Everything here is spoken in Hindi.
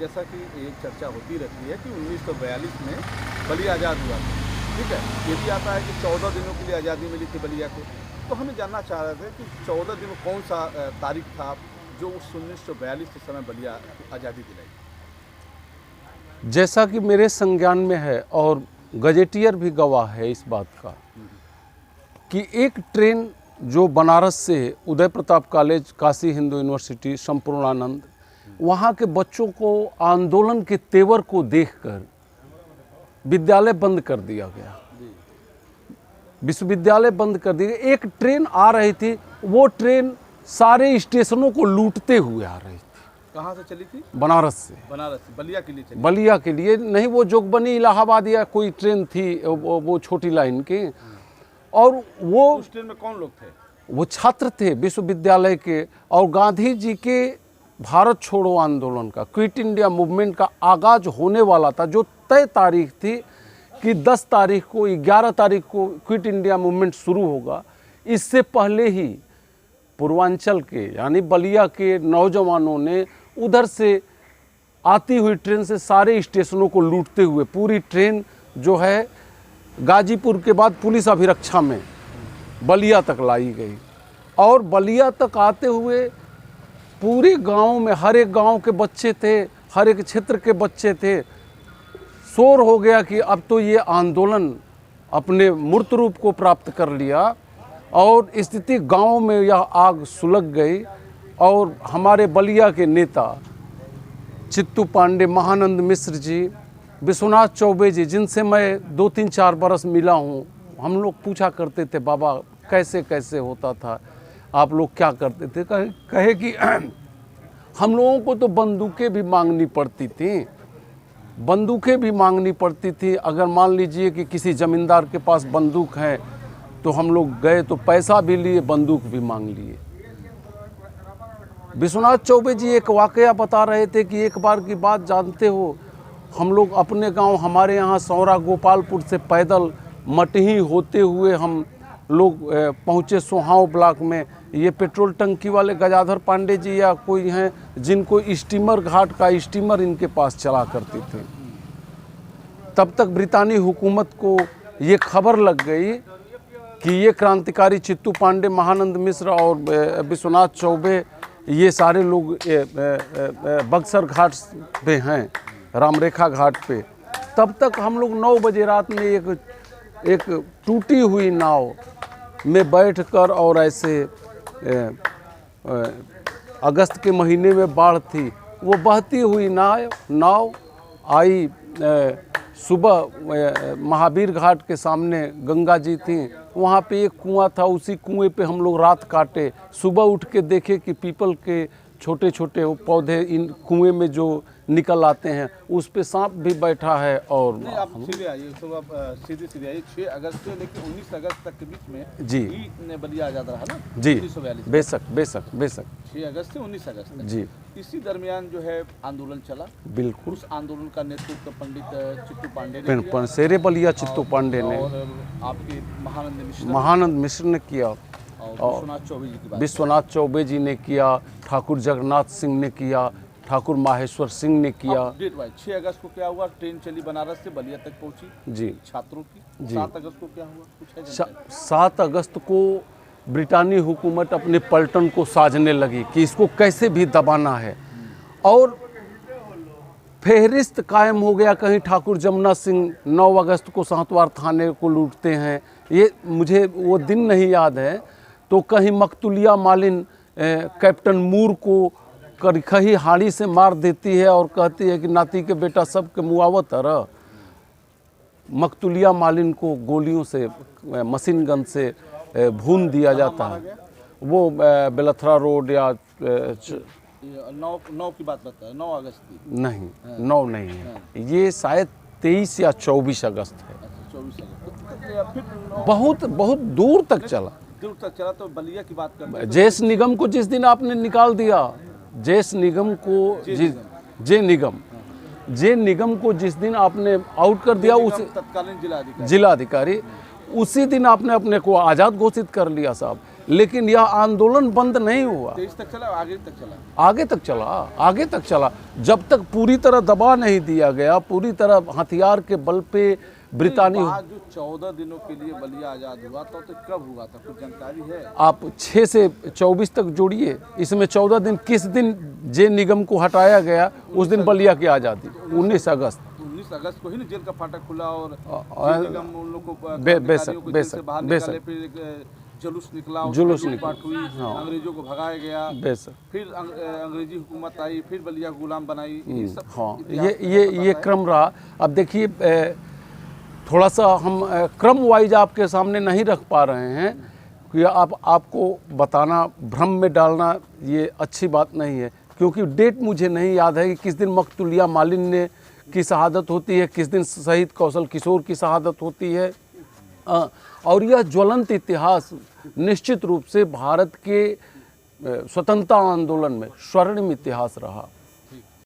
जैसा कि एक चर्चा होती रहती है कि 1942 में बलिया आज़ाद हुआ था, ठीक है। ये भी आता है कि 14 दिनों के लिए आज़ादी मिली थी बलिया को। तो हमें जानना चाह रहे थे कि 14 दिन कौन सा तारीख था जो उस 1942 के समय बलिया आज़ादी दिलाई। जैसा कि मेरे संज्ञान में है और गजेटियर भी गवाह है इस बात का कि एक ट्रेन जो बनारस से उदय प्रताप कॉलेज, काशी हिंदू यूनिवर्सिटी, संपूर्णानंद, वहाँ के बच्चों को आंदोलन के तेवर को देखकर विद्यालय बंद कर दिया गया, विश्वविद्यालय बंद कर दिया। एक ट्रेन आ रही थी, वो ट्रेन सारे स्टेशनों को लूटते हुए आ रही थी। कहाँ से चली थी? बनारस से। बनारस से बलिया के लिए चली? बलिया के लिए नहीं, वो जोगबनी इलाहाबाद या कोई ट्रेन थी, वो छोटी लाइन की। और वो उस ट्रेन में कौन लोग थे? वो छात्र थे विश्वविद्यालय के, और गांधी जी के भारत छोड़ो आंदोलन का, क्विट इंडिया मूवमेंट का आगाज होने वाला था, जो तय तारीख थी कि 10 तारीख को, 11 तारीख को क्विट इंडिया मूवमेंट शुरू होगा। इससे पहले ही पूर्वांचल के यानी बलिया के नौजवानों ने उधर से आती हुई ट्रेन से सारे स्टेशनों को लूटते हुए, पूरी ट्रेन जो है गाजीपुर के बाद पुलिस अभिरक्षा में बलिया तक लाई गई। और बलिया तक आते हुए पूरे गांव में, हर एक गांव के बच्चे थे, हर एक क्षेत्र के बच्चे थे, शोर हो गया कि अब तो ये आंदोलन अपने मूर्त रूप को प्राप्त कर लिया। और स्थिति गांव में यह आग सुलग गई। और हमारे बलिया के नेता चित्तू पांडे, महानंद मिश्र जी, विश्वनाथ चौबे जी, जिनसे मैं 2-3-4 बरस मिला हूँ, हम लोग पूछा करते थे, बाबा कैसे कैसे होता था, आप लोग क्या करते थे? कहे कि हम लोगों को तो बंदूकें भी मांगनी पड़ती थी, बंदूकें भी मांगनी पड़ती थी। अगर मान लीजिए कि किसी ज़मींदार के पास बंदूक है तो हम लोग गए तो पैसा भी लिए, बंदूक भी मांग लिए। विश्वनाथ चौबे जी एक वाकया बता रहे थे कि एक बार की बात जानते हो, हम लोग अपने गांव, हमारे यहाँ सौरा गोपालपुर से पैदल मटही होते हुए हम लोग पहुँचे सोहाव ब्लॉक में। ये पेट्रोल टंकी वाले गजाधर पांडे जी या कोई हैं जिनको स्टीमर घाट का स्टीमर इनके पास चला करते थे। तब तक ब्रितानी हुकूमत को ये खबर लग गई कि ये क्रांतिकारी चित्तू पांडे, महानंद मिश्र और विश्वनाथ चौबे, ये सारे लोग बक्सर घाट पे हैं, रामरेखा घाट पे। तब तक हम लोग 9 बजे रात में एक टूटी हुई नाव में बैठकर, और ऐसे अगस्त के महीने में बाढ़ थी, वो बहती हुई नाव आई। सुबह महावीर घाट के सामने गंगा जी थी, वहाँ पे एक कुआं था, उसी कुएं पे हम लोग रात काटे। सुबह उठ के देखे कि पीपल के छोटे छोटे पौधे इन कुएं में जो निकल आते हैं, उस पे सांप भी बैठा है। और नहीं, आप सीधे आइए, सुबह सीधे आइए। 6 अगस्त से लेकर 19 अगस्त तक के बीच में जी ने बलिया आज़ाद रहा ना जी, 1942। बेशक 6 अगस्त से 19 अगस्त तक जी। इसी दरमियान जो है आंदोलन चला। बिल्कुल। उस आंदोलन का नेतृत्व पंडित चित्तू पांडे ने किया, शेरे बलिया चित्तू पांडे ने, और आपके महानंद मिश्र ने किया, और विश्वनाथ चौबे जी ने किया, ठाकुर जगन्नाथ सिंह ने किया, ठाकुर माहेश्वर सिंह ने किया। 6 अगस्त को क्या हुआ? ट्रेन चली बनारस से बलिया तक पहुंची जी छात्रों की। जी। 7 अगस्त को क्या हुआ? कुछ है जानकारी? 7 अगस्त को ब्रिटानी हुकूमत अपने पलटन को साजने लगी कि इसको कैसे भी दबाना है, और फेहरिस्त कायम हो गया। कहीं ठाकुर जमुना सिंह 9 अगस्त को सातवार थाने को लूटते हैं, ये मुझे वो दिन नहीं याद है। तो कहीं मकतुलिया मालिन कैप्टन मूर को कहीं हाड़ी से मार देती है और कहती है कि नाती के बेटा सबके मुआवत है। मकतुलिया मालिन को गोलियों से, मशीन गन से भून दिया जाता है। वो बेलथरा रोड या 9 की बात बता है, 9 अगस्त की नहीं, 9 नहीं है, ये शायद 23 या 24 अगस्त है। 24 अगस्त फिर बहुत दूर तक चला। तो बलिया की बात करते हैं। जेस निगम को जिस दिन आपने निकाल दिया, जेस निगम को जे निगम को जिस दिन आपने आउट कर दिया, उस तत्कालीन जिलाधिकारी, उसी दिन आपने अपने को आज़ाद घोषित कर लिया साहब। लेकिन यह आंदोलन बंद नहीं हुआ, 23 तक चला, आगे तक चला। आगे तक चला जब तक पूरी तरह दबा नहीं दिया गया, पूरी तरह हथियार के बल पे ब्रितानी। आज जो 14 दिनों के लिए बलिया आज़ाद हुआ तो कब हुआ था, कुछ जानकारी है? आप 6 से 24 तक जोड़िए, इसमें 14 दिन किस दिन जे निगम को हटाया गया, उस दिन बलिया की आज़ादी 19 अगस्त। 19 अगस्त को ही ना जेल का फाटक खुला और जे निगम उन लोग को बेशक बाहर निकाले, फिर एक जुलूस निकला, जुलूस पार्ट हुई, अंग्रेजों को भगाया गया, बेशक फिर अंग्रेजी हुकूमत आई, फिर बलिया गुलाम बनाई, ये सब हाँ, इतिहास ये क्रम रहा। अब देखिए थोड़ा सा हम क्रम वाइज आपके सामने नहीं रख पा रहे हैं कि आपको बताना, भ्रम में डालना ये अच्छी बात नहीं है, क्योंकि डेट मुझे नहीं याद है कि किस दिन मकतूलिया मालिन ने की शहादत होती है, किस दिन शहीद कौशल किशोर की शहादत होती है। और यह ज्वलंत इतिहास निश्चित रूप से भारत के स्वतंत्रता आंदोलन में स्वर्णिम इतिहास रहा।